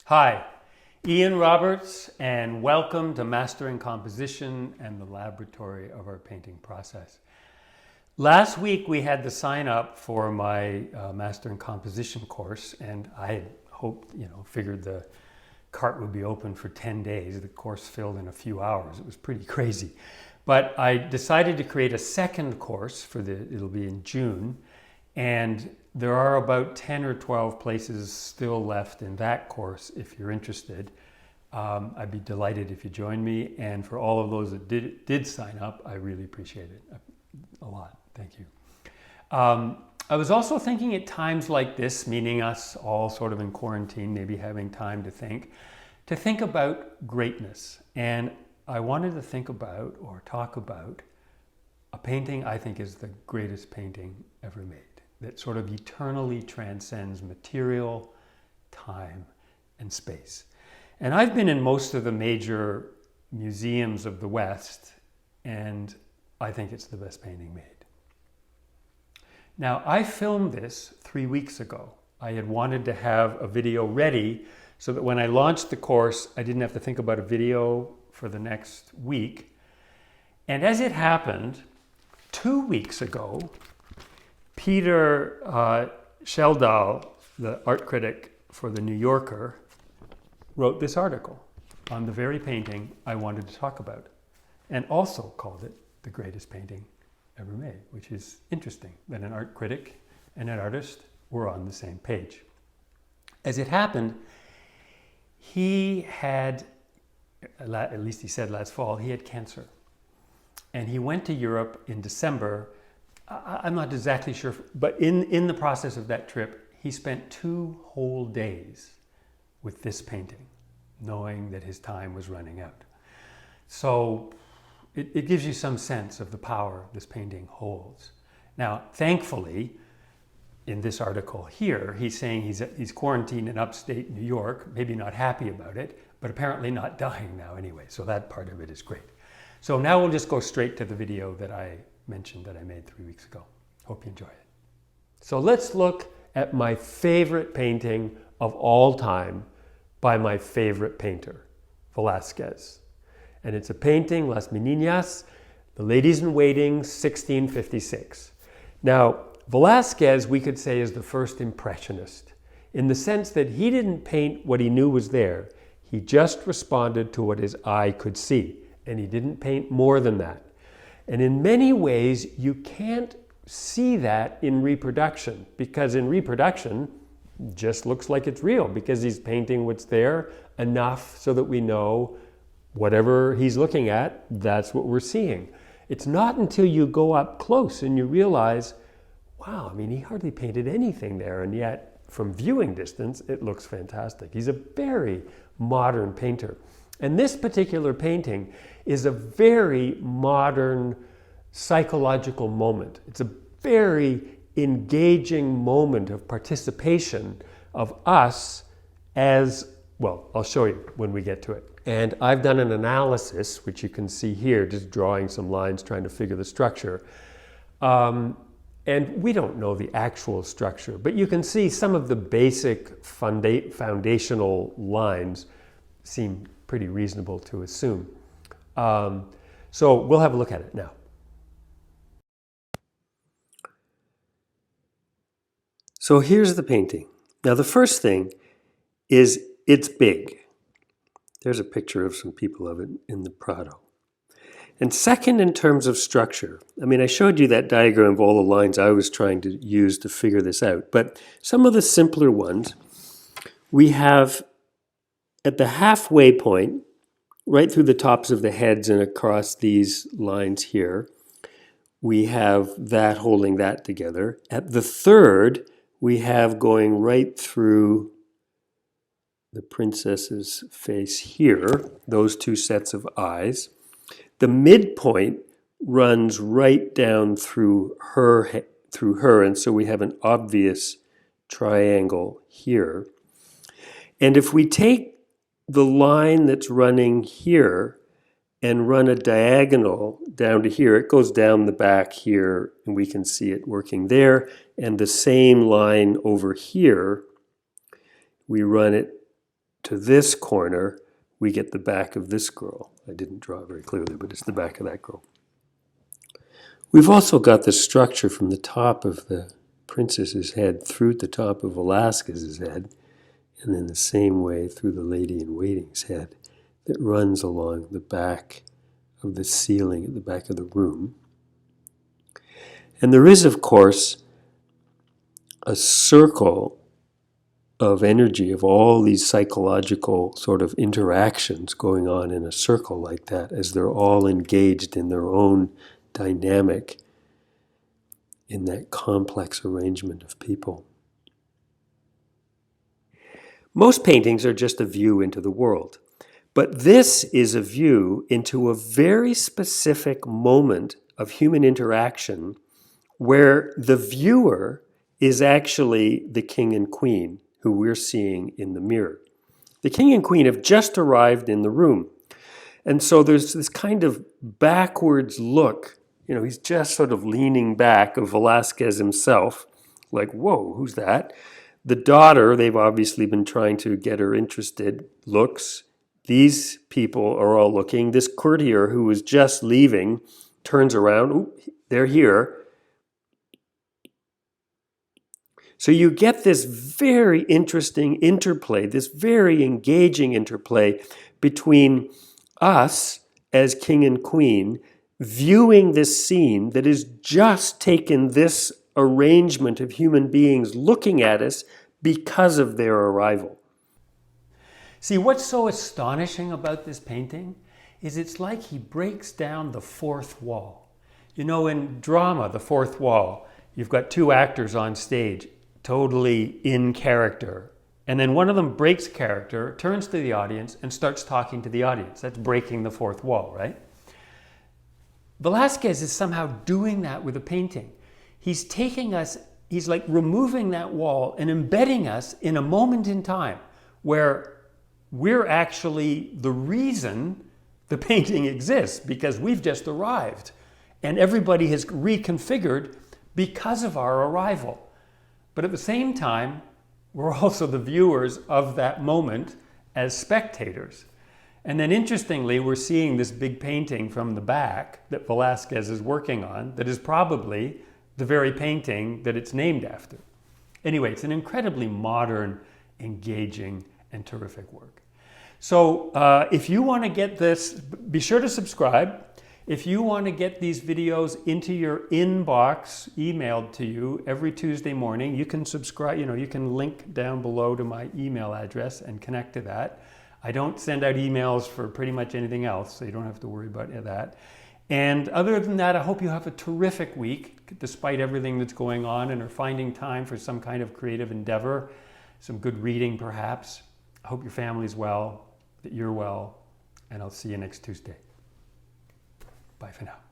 Hi, Ian Roberts, and welcome to Mastering Composition and the Laboratory of Our Painting Process. Last week we had the sign up for my Mastering Composition course, and I had hoped, figured the cart would be open for 10 days. The course filled in a few hours. It was pretty crazy. But I decided to create a second course it'll be in June, and there are about 10 or 12 places still left in that course if you're interested. I'd be delighted if you join me, and for all of those that did sign up, I really appreciate it a lot. Thank you. I was also thinking at times like this, meaning us all sort of in quarantine, maybe having time to think about greatness. And I wanted to think about or talk about a painting I think is the greatest painting ever made, that sort of eternally transcends material, time, and space. And I've been in most of the major museums of the West, and I think it's the best painting made. Now, I filmed this 3 weeks ago. I had wanted to have a video ready so that when I launched the course, I didn't have to think about a video for the next week. And as it happened, 2 weeks ago, Peter Schjeldahl, the art critic for The New Yorker, wrote this article on the very painting I wanted to talk about, and also called it the greatest painting ever made, which is interesting that an art critic and an artist were on the same page. As it happened, he had, at least he said last fall, he had cancer. And he went to Europe in December. I'm not exactly sure, but in the process of that trip, he spent 2 whole days with this painting, knowing that his time was running out. So it gives you some sense of the power this painting holds. Now, thankfully, in this article here, he's saying he's quarantined in upstate New York, maybe not happy about it, but apparently not dying now anyway. So that part of it is great. So now we'll just go straight to the video that I mentioned that I made 3 weeks ago. Hope you enjoy it. So let's look at my favorite painting of all time by my favorite painter, Velazquez. And it's a painting, Las Meninas, The Ladies in Waiting, 1656. Now, Velazquez, we could say, is the first impressionist, in the sense that he didn't paint what he knew was there. He just responded to what his eye could see, and he didn't paint more than that. And in many ways, you can't see that in reproduction, because in reproduction, it just looks like it's real, because he's painting what's there enough so that we know whatever he's looking at, that's what we're seeing. It's not until you go up close and you realize, wow, he hardly painted anything there, and yet from viewing distance, it looks fantastic. He's a very modern painter. And this particular painting is a very modern psychological moment. It's a very engaging moment of participation of us as, well, I'll show you when we get to it. And I've done an analysis, which you can see here, just drawing some lines, trying to figure the structure. And we don't know the actual structure, but you can see some of the basic foundational lines seem pretty reasonable to assume. So we'll have a look at it now. So here's the painting. Now the first thing is it's big. There's a picture of some people of it in the Prado. And second, in terms of structure, I showed you that diagram of all the lines I was trying to use to figure this out, but some of the simpler ones, we have at the halfway point, right through the tops of the heads and across these lines here, we have that holding that together. At the third, we have going right through the princess's face here, those 2 sets of eyes. The midpoint runs right down through her, and so we have an obvious triangle here. And if we take the line that's running here and run a diagonal down to here, it goes down the back here, and we can see it working there. And the same line over here, we run it to this corner, we get the back of this girl. I didn't draw it very clearly, but it's the back of that girl. We've also got the structure from the top of the princess's head through the top of Velazquez's head, and then the same way through the lady-in-waiting's head that runs along the back of the ceiling at the back of the room. And there is, of course, a circle of energy of all these psychological sort of interactions going on in a circle like that as they're all engaged in their own dynamic in that complex arrangement of people. Most paintings are just a view into the world, but this is a view into a very specific moment of human interaction where the viewer is actually the king and queen who we're seeing in the mirror. The king and queen have just arrived in the room. And so there's this kind of backwards look. He's just sort of leaning back of Velazquez himself, like, whoa, who's that? The daughter, they've obviously been trying to get her interested, looks. These people are all looking. This courtier who was just leaving turns around. Ooh, they're here. So you get this very interesting interplay, this very engaging interplay between us as king and queen viewing this scene that has just taken this arrangement of human beings looking at us because of their arrival. See, what's so astonishing about this painting is it's like he breaks down the fourth wall. In drama, the fourth wall, you've got two actors on stage, totally in character. And then one of them breaks character, turns to the audience, and starts talking to the audience. That's breaking the fourth wall, right? Velazquez is somehow doing that with a painting. He's taking us, he's like removing that wall and embedding us in a moment in time where we're actually the reason the painting exists, because we've just arrived. And everybody has reconfigured because of our arrival. But at the same time, we're also the viewers of that moment as spectators. And then interestingly, we're seeing this big painting from the back that Velazquez is working on that is probably the very painting that it's named after. Anyway, it's an incredibly modern, engaging, and terrific work. So if you want to get this, be sure to subscribe. If you want to get these videos into your inbox, emailed to you every Tuesday morning, you can subscribe, you can link down below to my email address and connect to that. I don't send out emails for pretty much anything else, so you don't have to worry about that. And other than that, I hope you have a terrific week, despite everything that's going on, and are finding time for some kind of creative endeavor, some good reading perhaps. I hope your family's well, that you're well, and I'll see you next Tuesday. Bye for now.